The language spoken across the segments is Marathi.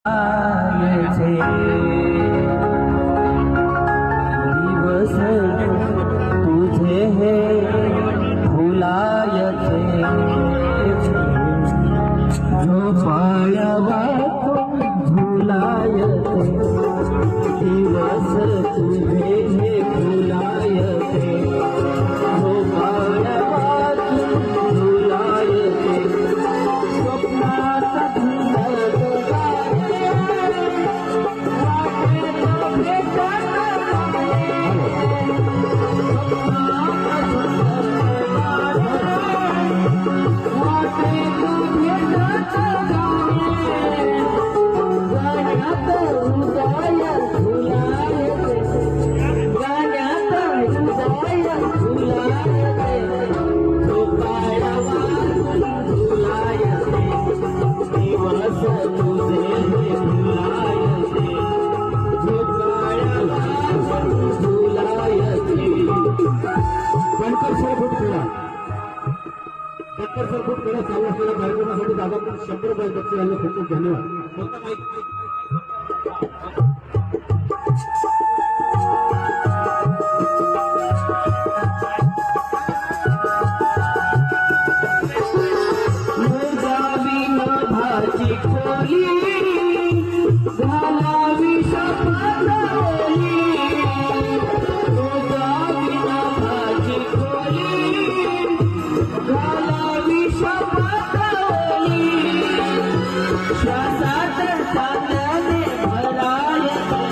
दिवस तुझे हे फुलायचे झोपाळ्यावा झुलायचे दिवस तुझे हे फुलायचे झोपाळ्यावा झुलायचे स्वप्नाचा सरफूट कडे चालू असलेल्या कार्यक्रमासाठी दादाकडून 100 रुपये बक्षीस झाले. खूप खूप धन्यवाद. भाजी खोली घालावी शपथोली भाजी खोली घालावी शपथोली श्वासात चांदणे भरायचे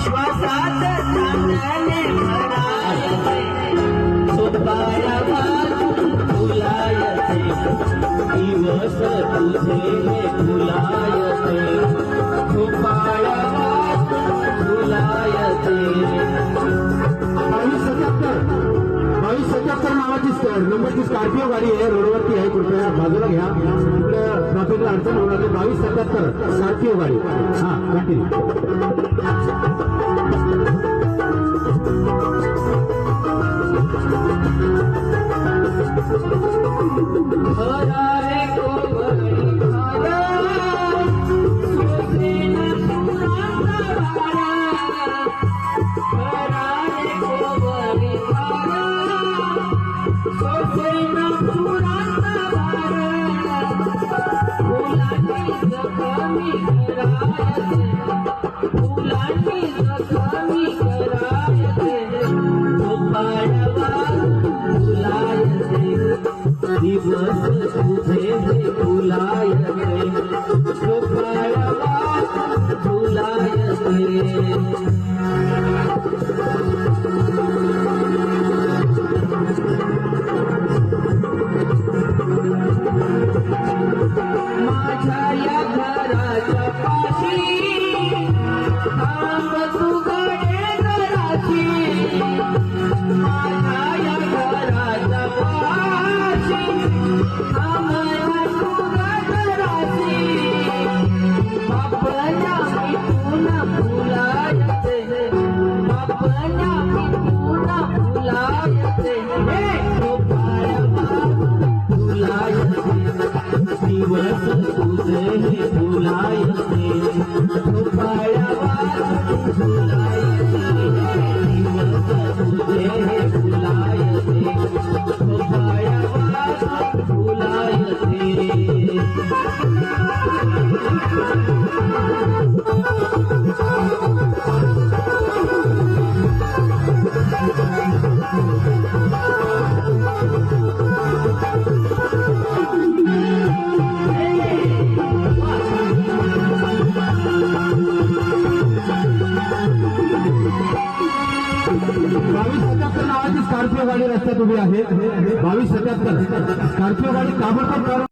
श्वासात चांदणे भरायचे सोपाया वाजून फुलायचे दिवस तुझे हे फुलायचे झोपाळ्या फुलायचे. 2277 नावाची नंबरची स्कॉर्पिओ गाडी आहे, रोडवरती आहे. कृपया बाजूला घ्या, इकडे ट्रॅफिकला अडचण होणार नाही. 2277 स्कॉर्पिओ गाडी. हा कंटिन्यू. दिवस तुझे हे फुलायचे झोपाळ्यावा झुलायचे. माझ्या या घराच्या पाशी थांब तू गडे घराची माझ्या या घराच्या पाशी थांब तू घराची बापण्या मिठून फुलायचे बापण्या मिठून फुलायचे दिवस तुझे हे फुलायचे झोपाळ्यावा झुलायचे दिवस तुझे हे फुलायचे झोपाळ्यावा झुलायचे. नावाची स्कॉर्पिओ गाडी रस्त्यात उभी आहे. 2277 स्कॉर्पिओ गाडी ताबडतोब